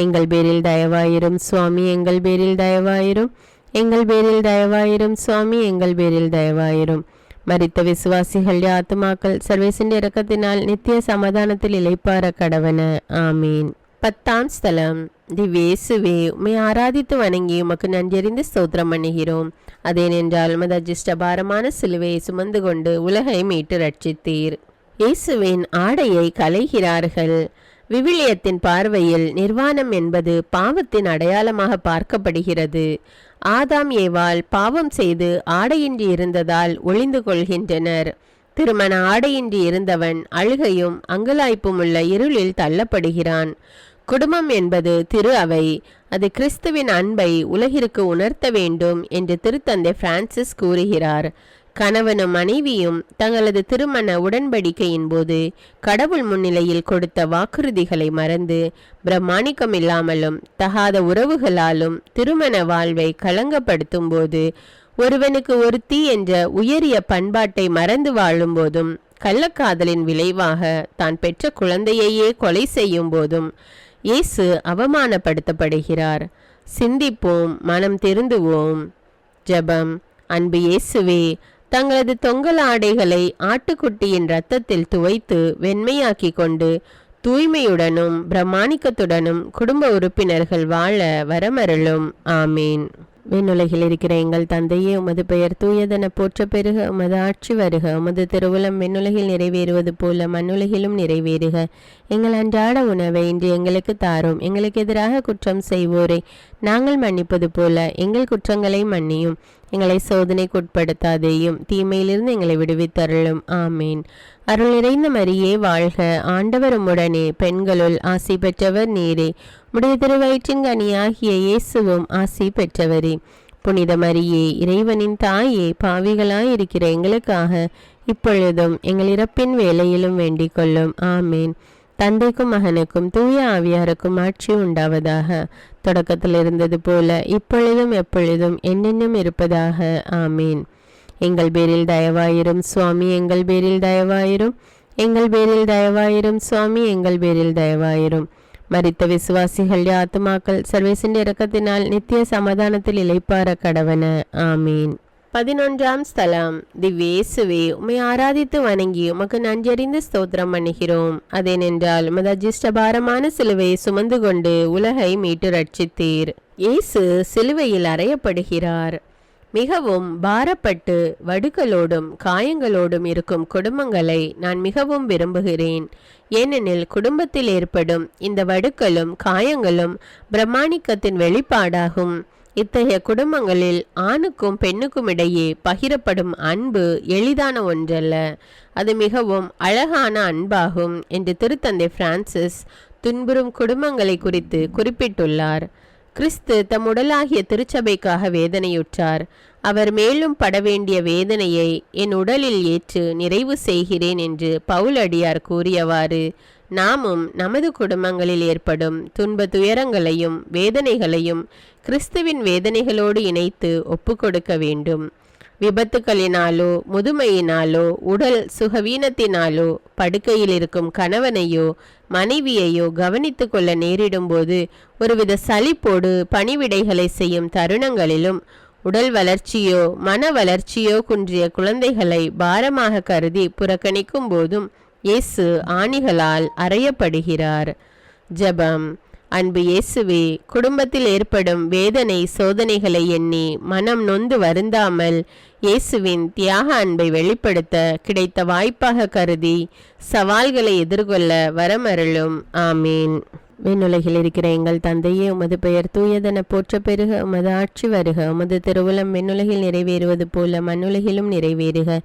எங்கள் பேரில் தயவாயிரும் சுவாமி, எங்கள் பேரில் தயவாயிரும், எங்கள் பேரில் தயவாயிரும் சுவாமி, எங்கள் பேரில் தயவாயிரும். மரித்த விசுவாசிகள் ஆத்துமாக்கள் சர்வேசின் இரக்கத்தினால் நித்திய சமாதானத்தில் இளைப்பார கடவன. ஆமீன். 10ஆம் ஸ்தலம். திவ்ய இயேசுவே, உம்மை ஆராதித்து வணங்கி உமக்கு நன்றியறிந்து ஸ்தோத்திரம் பண்ணுகிறோம். அதேனென்றால் மதஜிஷ்டபாரமான சிலுவையை சுமந்து கொண்டு உலகை மீட்டு ரட்சித்தீர். இயேசுவின் ஆடையை களைகிறார்கள். விவிலியத்தின் பார்வையில் நிர்வாணம் என்பது பாவத்தின் அடையாளமாக பார்க்கப்படுகிறது. ஆதாம் ஏவாள் பாவம் செய்து ஆடையின்றி இருந்ததால் ஒளிந்து கொள்கின்றனர். திருமண ஆடையின்றி இருந்தவன் அழுகையும் அங்கலாய்ப்பும் உள்ள இருளில் தள்ளப்படுகிறான். குடும்பம் என்பது திரு அவை. அது கிறிஸ்துவின் அன்பை உலகிற்கு உணர்த்த வேண்டும் என்று திருத்தந்தை பிரான்சிஸ் கூறுகிறார். கணவனும் மனைவியும் தங்களது திருமண உடன்படிக்கையின் போது கடவுள் முன்னிலையில் கொடுத்த வாக்குறுதிகளை மறந்து பிரமாணிக்கம் இல்லாமலும் தகாத உறவுகளாலும் திருமண வாழ்வை களங்கப்படுத்தும் போது, ஒருவனுக்கு ஒருத்தி என்ற உயரிய பண்பாட்டை மறந்து வாழும் போதும், கள்ளக்காதலின் விளைவாக தான் பெற்ற குழந்தையையே கொலை செய்யும் போதும் இயேசு அவமானப்படுத்தப்படுகிறார். சிந்திப்போம், மனம் திருந்துவோம். ஜெபம். அன்பு இயேசுவே, தங்களது தொங்கல் ஆடைகளை ஆட்டுக்குட்டியின் இரத்தத்தில் துவைத்து வெண்மையாக்கி கொண்டு தூய்மையுடனும் பிரமாணிக்கத்துடனும் குடும்ப உறுப்பினர்கள் வாழ வரமருளும். ஆமீன். விண்ணுலகில் இருக்கிற எங்கள் தந்தையே, உமது பெயர் தூயதென போற்ற பெருக, உமது ஆட்சி வருக, உமது திருவுளம் விண்ணுலகில் நிறைவேறுவது போல மண்ணுலகிலும் நிறைவேறுக. எங்கள் அன்றாட உணவை இன்று எங்களுக்கு தாரும். எங்களுக்கு எதிராக குற்றம் செய்வோரை நாங்கள் மன்னிப்பது போல எங்கள் குற்றங்களை மன்னியும். எங்களை சோதனைக்குட்படுத்தாதேயும், தீமையிலிருந்து எங்களை விடுவித்தருளும். ஆமீன். அருள் நிறைந்த மரியே வாழ்க, ஆண்டவர் உம்முடனே, பெண்களுள் ஆசி பெற்றவர் நீரே. உடைய திருவயிற்றின் கனியாகிய இயேசுவும் ஆசி பெற்றவரே. புனித மரியே, இறைவனின் தாயே, பாவிகளாயிருக்கிற எங்களுக்காக இப்பொழுதும் எங்கள் இறப்பின் வேளையிலும் வேண்டிக் கொள்ளும். ஆமீன். தந்தைக்கும் மகனுக்கும் தூய ஆவியாருக்கும் ஆட்சி உண்டாவதாக. தொடக்கத்தில் இருந்தது போல இப்பொழுதும் எப்பொழுதும் என்னென்னும் இருப்பதாக. ஆமீன். எங்கள் பேரில் தயவாயிரும் சுவாமி, எங்கள் பேரில் தயவாயிரும். எங்கள் பேரில் தயவாயிரும் சுவாமி, எங்கள் பேரில் தயவாயிரும். மரித்த விசுவாசிகள் ஆத்துமாக்கள் சர்வேசின் இரக்கத்தினால் நித்திய சமாதானத்தில் இளைப்பார கடவன. ஆமீன். 11ஆம் ஸ்தலம். திவ்யேசுவே, உம்மை ஆராதித்து வணங்கி உமக்கு நன்றறிந்து ஸ்தோத்திரம் பண்ணுகிறோம். அதேனென்றால் உமது அஜிஷ்டபாரமான சிலுவையை சுமந்து கொண்டு உலகை மீட்டு ரட்சித்தீர். இயேசு சிலுவையில் அறையப்படுகிறார். மிகவும் பாரப்பட்டு வடுக்களோடும் காயங்களோடும் இருக்கும் குடும்பங்களை நான் மிகவும் விரும்புகிறேன். ஏனெனில் குடும்பத்தில் ஏற்படும் இந்த வடுக்களும் காயங்களும் பிரமாணிக்கத்தின் வெளிப்பாடாகும். இத்தகைய குடும்பங்களில் ஆணுக்கும் பெண்ணுக்கும் இடையே பகிரப்படும் அன்பு எளிதான ஒன்றல்ல, அது மிகவும் அழகான அன்பாகும் என்று திருத்தந்தை பிரான்சிஸ் துன்புறும் குடும்பங்களை குறித்து குறிப்பிட்டுள்ளார். கிறிஸ்து தம் உடலாகிய திருச்சபைக்காக வேதனையுற்றார். அவர் மேலும் பட வேண்டிய வேதனையை என் உடலில் ஏற்று நிறைவு செய்கிறேன் என்று பவுலடியார் கூறியவாறு நாமும் நமது குடும்பங்களில் ஏற்படும் துன்ப துயரங்களையும் வேதனைகளையும் கிறிஸ்துவின் வேதனைகளோடு இணைத்து ஒப்பு கொடுக்க வேண்டும். விபத்துக்களினாலோ முதுமையினாலோ உடல் சுகவீனத்தினாலோ படுக்கையில் இருக்கும் கணவனையோ மனைவியையோ கவனித்து கொள்ள நேரிடும் போது ஒருவித சலிப்போடு பணிவிடைகளை செய்யும் தருணங்களிலும் உடல் வளர்ச்சியோ மன வளர்ச்சியோ குன்றிய குழந்தைகளை பாரமாக கருதி புறக்கணிக்கும் போதும் இயேசு ஆணிகளால் அறையப்படுகிறார். ஜெபம். அன்பு இயேசுவே, குடும்பத்தில் ஏற்படும் வேதனை சோதனைகளை எண்ணி மனம் நொந்து வருந்தாமல் இயேசுவின் தியாக அன்பை வெளிப்படுத்த கிடைத்த வாய்ப்பாக கருதி சவால்களை எதிர்கொள்ள வரமருளும். ஆமீன். விண்ணுலகில் இருக்கிற எங்கள் தந்தையே, உமது பெயர் தூயதென போற்ற பெருக, உமது ஆட்சி வருக, உமது திருவுளம் விண்ணுலகில் நிறைவேறுவது போல மண்ணுலகிலும் நிறைவேறுக.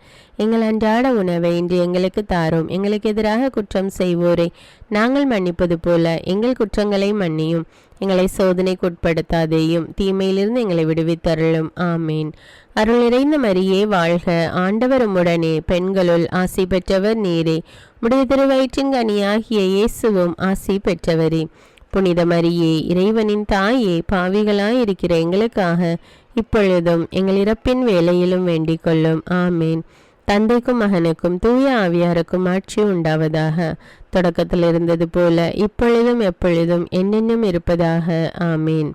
எங்கள் அன்றாட உணவை இன்று எங்களுக்கு தாரும். எங்களுக்கு எதிராக குற்றம் செய்வோரை நாங்கள் மன்னிப்பது போல எங்கள் குற்றங்களை மன்னியும். எங்களை சோதனைக்குட்படுத்தாதேயும், தீமையிலிருந்து எங்களை விடுவித்தருளும். ஆமீன். அருள் நிறைந்த மரியே வாழ்க, ஆண்டவர் உம்முடனே, பெண்களுள் ஆசி பெற்றவர் நீரே. உடைய திருவயிற்றின் கனியாகிய இயேசுவும் ஆசி பெற்றவரே. புனித மரியே, இறைவனின் தாயே, பாவிகளாயிருக்கிற எங்களுக்காக இப்பொழுதும் எங்கள் இறப்பின் வேளையிலும் வேண்டிக் கொள்ளும். ஆமீன். தந்தைக்கும் மகனுக்கும் தூய ஆவியாருக்கும் ஆட்சி உண்டாவதாக. தொடக்கத்தில் இருந்தது போல இப்பொழுதும் எப்பொழுதும் என்னென்னும் இருப்பதாக. ஆமீன்.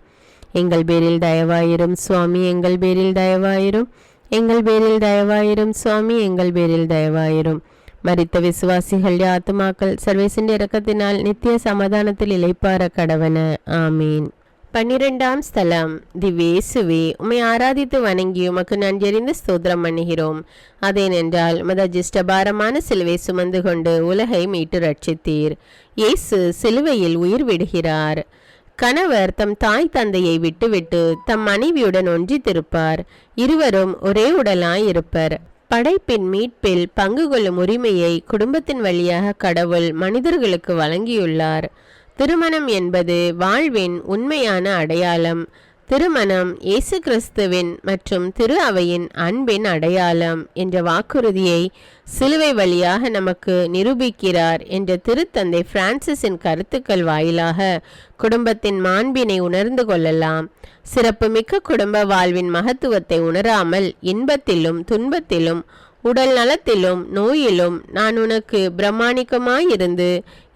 எங்கள் பேரில் தயவாயிரும் சுவாமி, எங்கள் பேரில் தயவாயிரும். எங்கள் பேரில் தயவாயிரும் சுவாமி, எங்கள் பேரில் தயவாயிரும். மரித்த விசுவாசிகள் ஆத்துமாக்கள் சர்வேசின் இரக்கத்தினால் நித்திய சமாதானத்தில் இளைப்பார கடவன. ஆமீன். 12ஆம் ஸ்தலம். திவ்யேசுவே, உம்மை ஆராதித்து வணங்கி உமக்கு நன்றறிந்து ஸ்தோத்திரம் பண்ணுகிறோம். அதேனென்றால் உமது அஜிஷ்டபாரமான சிலுவை சுமந்து கொண்டு உலகை மீட்டு ரட்சித்தீர். இயேசு சிலுவையில் உயிர் விடுகிறார். கணவர் தம் தாய் தந்தையை விட்டுவிட்டு தம் மனைவியுடன் ஒன்றித்திருப்பார். இருவரும் ஒரே உடலாய் இருப்பர். படைப்பின் மீட்பில் பங்கு கொள்ளும் உரிமையை குடும்பத்தின் வழியாக கடவுள் மனிதர்களுக்கு வழங்கியுள்ளார். திருமணம் என்பது வாழ்வின் உண்மையான அடையாளம். திருமணம் இயேசு கிறிஸ்துவின் மற்றும் திரு அவையின் அன்பின் அடையாளம் என்ற வாக்குறுதியை சிலுவை வழியாக நமக்கு நிரூபிக்கிறார் என்ற திருத்தந்தை பிரான்சிஸின் கருத்துக்கள் வாயிலாக குடும்பத்தின் மாண்பினை உணர்ந்து கொள்ளலாம். சிறப்புமிக்க குடும்ப வாழ்வின் மகத்துவத்தை உணராமல் இன்பத்திலும் துன்பத்திலும் உடல் நலத்திலும் நோயிலும் நான் உனக்கு பிரமாணிக்கமாயிருந்து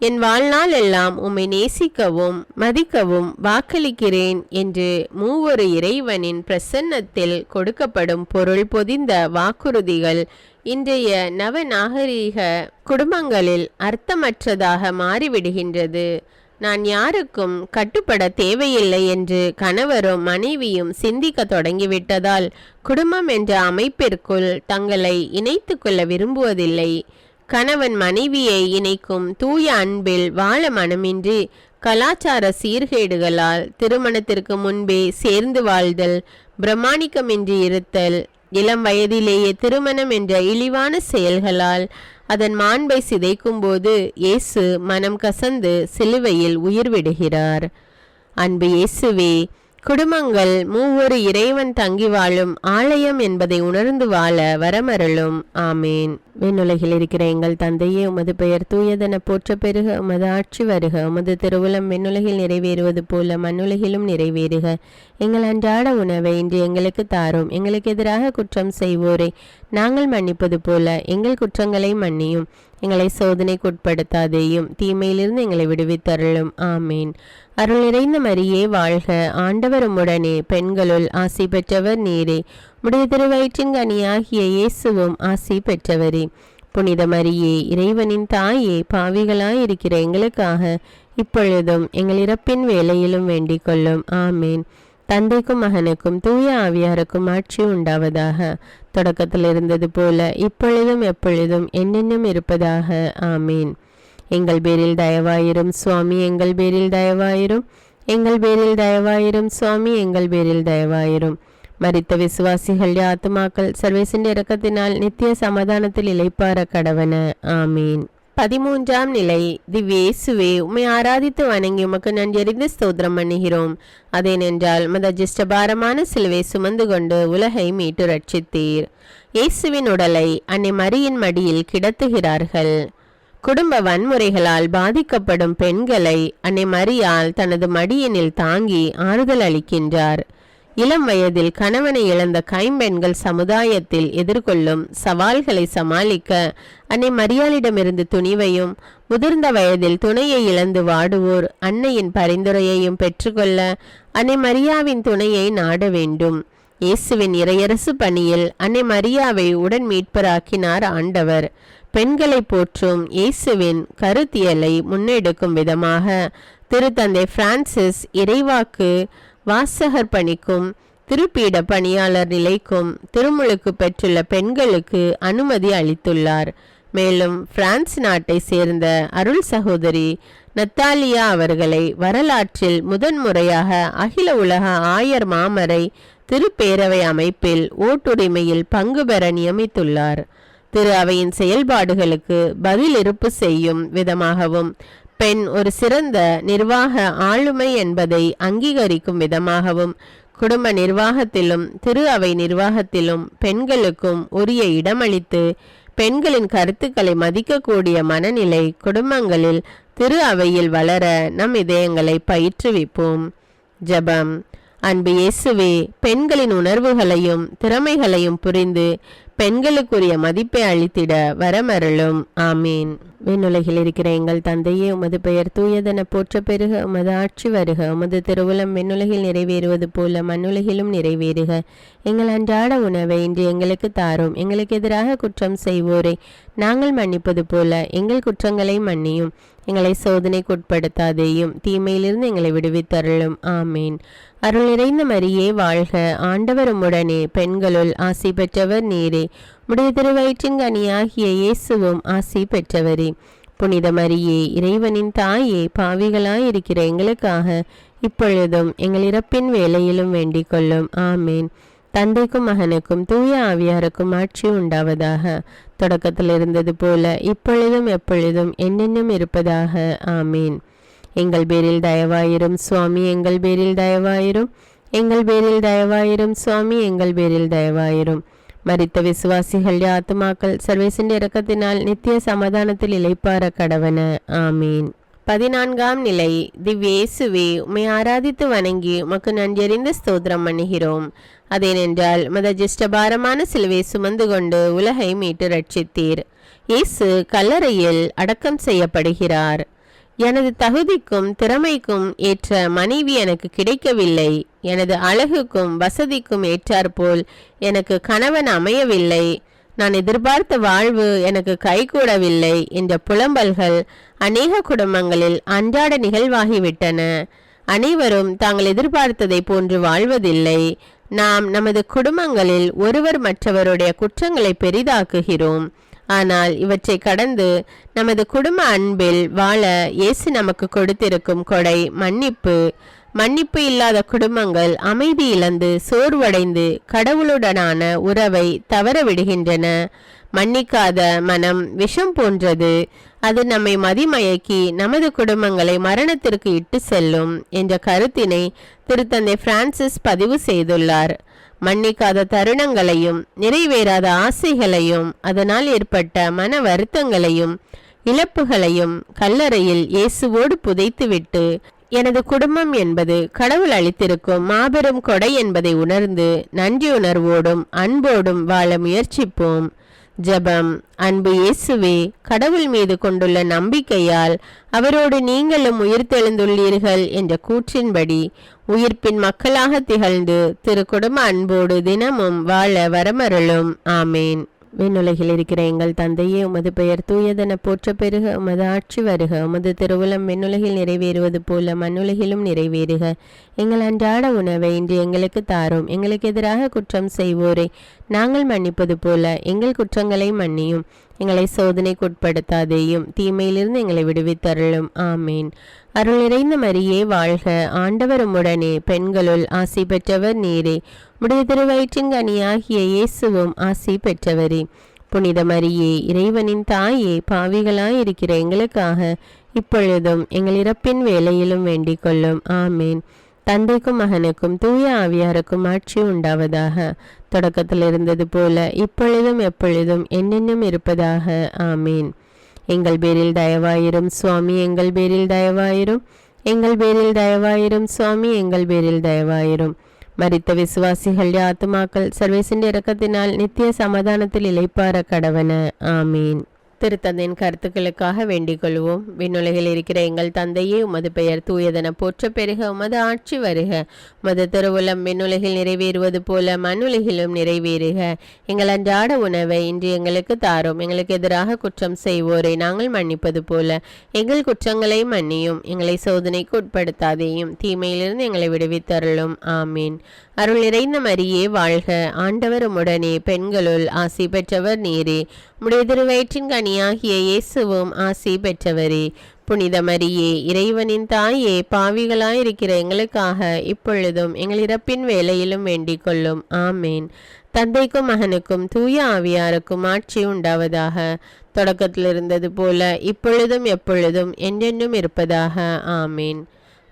என் வாழ்நாள் எல்லாம் உம்மை நேசிக்கவும் மதிக்கவும் வாக்களிக்கிறேன் என்று மூவொரு இறைவனின் பிரசன்னத்தில் கொடுக்கப்படும் பொருள் பொதிந்த வாக்குறுதிகள் இன்றைய நவநாகரீக குடும்பங்களில் அர்த்தமற்றதாக மாறிவிடுகின்றது. நான் யாருக்கும் கட்டுப்பட தேவையில்லை என்று கணவரும் மனைவியும் சிந்திக்க தொடங்கிவிட்டதால் குடும்பம் என்ற அமைப்பிற்குள் தங்களை இணைத்து கொள்ள விரும்புவதில்லை. கணவன் மனைவியை இணைக்கும் தூய அன்பில் வாழ மனமின்றி கலாச்சார சீர்கேடுகளால் திருமணத்திற்கு முன்பே சேர்ந்து வாழ்தல், பிரமாணிக்கமின்றி இருத்தல், இளம் வயதிலேயே திருமணம் என்ற இழிவான செயல்களால் அதன் மாண்பை சிதைக்கும் போது இயேசு மனம் கசந்து சிலுவையில் உயிர் விடுகிறார். அன்பு இயேசுவே, குடும்பங்கள் மூவொரு இறைவன் தங்கி வாழும் ஆலயம் என்பதை உணர்ந்து வாழ வரமருளும். ஆமேன். விண்ணுலகில் இருக்கிற எங்கள் தந்தையே, உமது பெயர் தூயதென போற்ற பெருக, உமது ஆட்சி வருக, உமது திருவுளம் விண்ணுலகில் நிறைவேறுவது போல மண்ணுலகிலும் நிறைவேறுக. எங்கள் அன்றாட உணவை இன்று எங்களுக்கு தாரும். எங்களுக்கு எதிராக குற்றம் செய்வோரை நாங்கள் மன்னிப்பது போல எங்கள் குற்றங்களை மன்னியும். எங்களை சோதனைக்குட்படுத்தாதேயும், தீமையிலிருந்து எங்களை விடுவித்தருளும். ஆமேன். அருள் நிறைந்த மரியே வாழ்க, ஆண்டவர் உம்முடனே, பெண்களுள் ஆசி பெற்றவர் நீரே. உடைய திருவயிற்றின் கனியாகிய இயேசுவும் ஆசி பெற்றவரே. புனித மரியே, இறைவனின் தாயே, பாவிகளாயிருக்கிற எங்களுக்காக இப்பொழுதும் எங்கள் இறப்பின் வேளையிலும் வேண்டிக் கொள்ளும். ஆமேன். தந்தைக்கும் மகனுக்கும் தூய ஆவியாருக்கும் ஆட்சி உண்டாவதாக. தொடக்கத்தில் இருந்தது போல இப்பொழுதும் எப்பொழுதும் என்னென்னும் இருப்பதாக. ஆமேன். எங்கள் பேரில் தயவாயிரும் சுவாமி, எங்கள் பேரில் தயவாயிரும். எங்கள் பேரில் தயவாயிரும் சுவாமி, எங்கள் பேரில் தயவாயிரும். மரித்த விசுவாசிகள் ஆத்துமாக்கள் சர்வேசின் இரக்கத்தினால் நித்திய சமாதானத்தில் இளைப்பார கடவன. ஆமீன். 13ஆம் நிலை. திவ்யேசுவே, உம்மை ஆராதித்து வணங்கி உமக்கு நன்றறிந்து ஸ்தோத்திரம் பண்ணுகிறோம். அதேனென்றால் மத ஜிஷ்டபாரமான சிலுவை சுமந்து கொண்டு உலகை மீட்டு ரட்சித்தீர். இயேசுவின் உடலை அன்னை மரியின் மடியில் கிடத்துகிறார்கள். குடும்ப வன்முறைகளால் பாதிக்கப்படும் பெண்களை அன்னை மரியாள் தனது மடியினில் தாங்கி ஆறுதல் அளிக்கின்றார். இளம் வயதில் கணவனை இழந்த கைம்பெண்கள் சமுதாயத்தில் எதிர்கொள்ளும் சவால்களை சமாளிக்க அன்னை மரியாளிடமிருந்து துணிவையும், முதிர்ந்த வயதில் துணையை இழந்து வாடுவோர் அன்னையின் பரிந்துரையையும் பெற்றுக்கொள்ள அன்னை மரியாவின் துணையை நாட வேண்டும். இயேசுவின் இறையரசு பணியில் அன்னை மரியாவை உடன் மீட்பராக்கினார் ஆண்டவர். பெண்களை போற்றும் இயேசுவின் கருத்தியலை முன்னெடுக்கும் விதமாக திருத்தந்தை பிரான்சிஸ் இறைவாக்கு வாசகர் பணிக்கும் திருப்பீட பணியாளர் நிலைக்கும் திருமுழுக்கு பெற்றுள்ள பெண்களுக்கு அனுமதி அளித்துள்ளார். மேலும் பிரான்ஸ் நாட்டை சேர்ந்த அருள் சகோதரி நத்தாலியா அவர்களை வரலாற்றில் முதன்முறையாக அகில உலக ஆயர் மாமரை திருப்பேரவை அமைப்பில் ஓட்டுரிமையில் பங்கு பெற நியமித்துள்ளார். திரு அவையின் செயல்பாடுகளுக்கு பதில் இருப்பு செய்யும் விதமாகவும், பெண் ஒரு சிறந்த நிர்வாக ஆளுமை என்பதை அங்கீகரிக்கும் விதமாகவும், குடும்ப நிர்வாகத்திலும் திரு அவை நிர்வாகத்திலும் பெண்களுக்கும் உரிய இடமளித்து பெண்களின் கருத்துக்களை மதிக்கக்கூடிய மனநிலை குடும்பங்களில் திரு அவையில் வளர நம் இதயங்களை பயிற்றுவிப்போம். ஜெபம். அன்பு இயேசுவே, பெண்களின் உணர்வுகளையும் திறமைகளையும் புரிந்து பெண்களுக்குரிய மதிப்பை அளித்திட வரமருளும். ஆமீன். விண்ணுலகில் இருக்கிற எங்கள் தந்தையே, உமது பெயர் தூயதென போற்ற பெருக, உமது ஆட்சி வருக, உமது திருவுளம் விண்ணுலகில் நிறைவேறுவது போல மண்ணுலகிலும் நிறைவேறுக. எங்கள் அன்றாட உணவை இன்று எங்களுக்கு தாரும். எங்களுக்கு எதிராக குற்றம் செய்வோரை நாங்கள் மன்னிப்பது போல எங்கள் குற்றங்களை மன்னியும். எங்களை சோதனைக்குட்படுத்தாதேயும், தீமையிலிருந்து எங்களை விடுவித்தருளும். ஆமீன். அருள் நிறைந்த மரியே வாழ்க, ஆண்டவர் உம்முடனே, பெண்களுள் ஆசி பெற்றவர் நீரே. உடைய திருவயிற்றின் கனியாகிய இயேசுவும் ஆசி பெற்றவரே. புனித மரியே, இறைவனின் தாயே, பாவிகளாயிருக்கிற எங்களுக்காக இப்பொழுதும் எங்கள் இறப்பின் வேளையிலும் வேண்டிக் கொள்ளும். ஆமேன். தந்தைக்கும் மகனுக்கும் தூய ஆவியாருக்கும் ஆட்சி உண்டாவதாக. தொடக்கத்தில் இருந்தது போல இப்பொழுதும் எப்பொழுதும் என்னென்னும் இருப்பதாக. ஆமீன். எங்கள் பேரில் தயவாயிரும் சுவாமி, எங்கள் பேரில் தயவாயிரும். எங்கள் பேரில் தயவாயிரும் சுவாமி, எங்கள் பேரில் தயவாயிரும். மரித்த விசுவாசிகள் ஆத்துமாக்கள் சர்வேசின் இரக்கத்தினால் நித்திய சமாதானத்தில் இளைப்பார கடவன. ஆமீன். 14ஆம் நிலை. திவ்யேசுவே, உம்மை ஆராதித்து வணங்கி உமக்கு நன்றறிந்து ஸ்தோத்திரம் பண்ணுகிறோம். அதேனென்றால் மத ஜிஷ்டபாரமான சிலுவை சுமந்து கொண்டு உலகை மீட்டு ரட்சித்தீர். இயேசு கல்லறையில் அடக்கம் செய்யப்படுகிறார். எனது தகுதிக்கும் திறமைக்கும் ஏற்ற மனைவி எனக்கு கிடைக்கவில்லை. எனது அழகுக்கும் வசதிக்கும் ஏற்றாற்போல் எனக்கு கணவன் அமையவில்லை. நான் எதிர்பார்த்த வாழ்வு எனக்கு கைகூடவில்லை என்ற புலம்பல்கள் அநேக குடும்பங்களில் அன்றாட நிகழ்வாகிவிட்டன. அனைவரும் தாங்கள் எதிர்பார்த்ததை போன்று வாழ்வதில்லை. நாம் நமது குடும்பங்களில் ஒருவர் மற்றவருடைய குற்றங்களை பெரிதாக்குகிறோம். ஆனால் இவற்றை கடந்து நமது குடும்ப அன்பில் வாழ இயேசு நமக்கு கொடுத்திருக்கும் கொடை மன்னிப்பு. மன்னிப்பு இல்லாத குடும்பங்கள் அமைதி இழந்து சோர்வடைந்து கடவுளுடனான உறவை தவற விடுகின்றன. மன்னிக்காத மனம் விஷம் போன்றது. அது நம்மை மதிமயக்கி நமது குடும்பங்களை மரணத்திற்கு இட்டு செல்லும் என்ற கருத்தினை திருத்தந்தை பிரான்சிஸ் பதிவு செய்துள்ளார். மன்னிக்காத தருணங்களையும் நிறைவேறாத ஆசைகளையும் அதனால் ஏற்பட்ட மன வருத்தங்களையும் இழப்புகளையும் கல்லறையில் இயேசுவோடு புதைத்துவிட்டு எனது குடும்பம் என்பது கடவுள் அளித்திருக்கும் மாபெரும் கொடை என்பதை உணர்ந்து நன்றியுணர்வோடும் அன்போடும் வாழ முயற்சிப்போம். ஜெபம். அன்பு இயேசுவே, கடவுள் மீது கொண்டுள்ள நம்பிக்கையால் அவரோடு நீங்களும் உயிர்த்தெழுந்துள்ளீர்கள் என்ற கூற்றின்படி உயிர்ப்பின் மக்களாக திகழ்ந்து திரு குடும்ப அன்போடு தினமும் வாழ வரமருளும். ஆமேன். விண்ணுலகில் இருக்கிற எங்கள் தந்தையே, உமது பெயர் தூயதென போற்ற பெருக, உமது ஆட்சி வருக, உமது திருவுளம் விண்ணுலகில் நிறைவேறுவது போல மண்ணுலகிலும் நிறைவேறுக. எங்கள் அன்றாட உணவை இன்று எங்களுக்கு தாரும். எங்களுக்கு எதிராக குற்றம் செய்வோரை நாங்கள் மன்னிப்பது போல எங்கள் குற்றங்களை மன்னியும். எங்களை சோதனைக்குட்படுத்தாதேயும், தீமையிலிருந்து எங்களை விடுவித்தருளும். ஆமேன். அருள் நிறைந்த மரியே வாழ்க, ஆண்டவர் உம்முடனே, பெண்களுள் ஆசி பெற்றவர் நீரே. உடைய திருவயிற்றின் கனியாகிய இயேசுவும் ஆசி பெற்றவரே. புனித மரியே, இறைவனின் தாயே, பாவிகளாயிருக்கிற எங்களுக்காக இப்பொழுதும் எங்கள் இறப்பின் வேளையிலும் வேண்டிக் கொள்ளும். ஆமேன். தந்தைக்கும் மகனுக்கும் தூய ஆவியாருக்கும் ஆட்சி உண்டாவதாக. தொடக்கத்தில் இருந்தது போல இப்பொழுதும் எப்பொழுதும் என்னென்னும் இருப்பதாக. ஆமேன். எங்கள் பேரில் தயவாயிரும் சுவாமி, எங்கள் பேரில் தயவாயிரும். எங்கள் பேரில் தயவாயிரும் சுவாமி, எங்கள் பேரில் தயவாயிரும். மரித்த விசுவாசிகள் ஆத்துமாக்கள் சர்வேசின் இரக்கத்தினால் நித்திய சமாதானத்தில் இளைப்பார கடவன. ஆமீன். திருத்தந்தையின் கருத்துக்களுக்காக வேண்டிக் கொள்வோம். விண்ணுலகில் இருக்கிற எங்கள் தந்தையே, உமது பெயர் தூயதென போற்ற பெருக, உமது ஆட்சி வருக. உமது திருவுளம் விண்ணுலகில் நிறைவேறுவது போல மண்ணுலகிலும் நிறைவேறுக. எங்கள் அன்றாட உணவை இன்று எங்களுக்கு தாரும். எங்களுக்கு எதிராக குற்றம் செய்வோரை நாங்கள் மன்னிப்பது போல எங்கள் குற்றங்களை மன்னியும். எங்களை சோதனைக்கு உட்படுத்தாதேயும், தீமையிலிருந்து எங்களை விடுவித்தருளும். ஆமீன். அருள் நிறைந்த மரியே வாழ்க, ஆண்டவர் உம்முடனே, பெண்களுள் ஆசி பெற்றவர் நீரே. உம்முடைய திருவயிற்றின் கனியாகிய இயேசுவும் ஆசி பெற்றவரே. புனித மரியே, இறைவனின் தாயே, பாவிகளாயிருக்கிற எங்களுக்காக இப்பொழுதும் எங்கள் இறப்பின் வேளையிலும் வேண்டிக் கொள்ளும். ஆமேன். தந்தைக்கும் மகனுக்கும் தூய ஆவியாருக்கும் ஆட்சி உண்டாவதாக. தொடக்கத்தில் இருந்தது போல இப்பொழுதும் எப்பொழுதும் என்றென்றும் இருப்பதாக. ஆமேன்.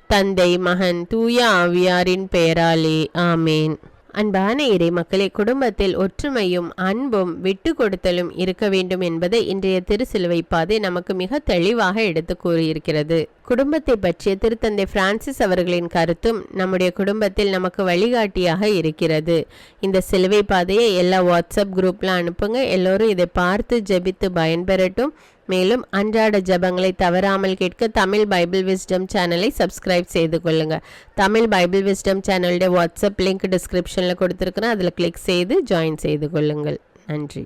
தந்தை, மகன், தூய ஆவியாரின் பெயராலே. ஆமேன். அன்பான இறை மக்களே, குடும்பத்தில் ஒற்றுமையும் அன்பும் விட்டு கொடுத்தலும் இருக்க வேண்டும் என்பதை இன்றைய திருசிலுவை பாதை நமக்கு மிக தெளிவாக எடுத்து கூறியிருக்கிறது. குடும்பத்தை பற்றிய திருத்தந்தை பிரான்சிஸ் அவர்களின் கருத்தும் நம்முடைய குடும்பத்தில் நமக்கு வழிகாட்டியாக இருக்கிறது. இந்த சிலுவை பாதையை எல்லா வாட்ஸ்அப் குரூப்ல அனுப்புங்க. எல்லோரும் இதை பார்த்து ஜெபித்து பயன்பெறட்டும். மேலும் அன்றாட ஜபங்களை தவறாமல் கேட்க தமிழ் பைபிள் விஸ்டம் சேனலை சப்ஸ்கிரைப் செய்து கொள்ளுங்க. தமிழ் பைபிள் விஸ்டம் சேனலுடைய வாட்ஸ்அப் லிங்க் டிஸ்கிரிப்ஷனில் கொடுத்துருக்குறேன். அதில் கிளிக் செய்து ஜாயின் செய்து கொள்ளுங்கள். நன்றி.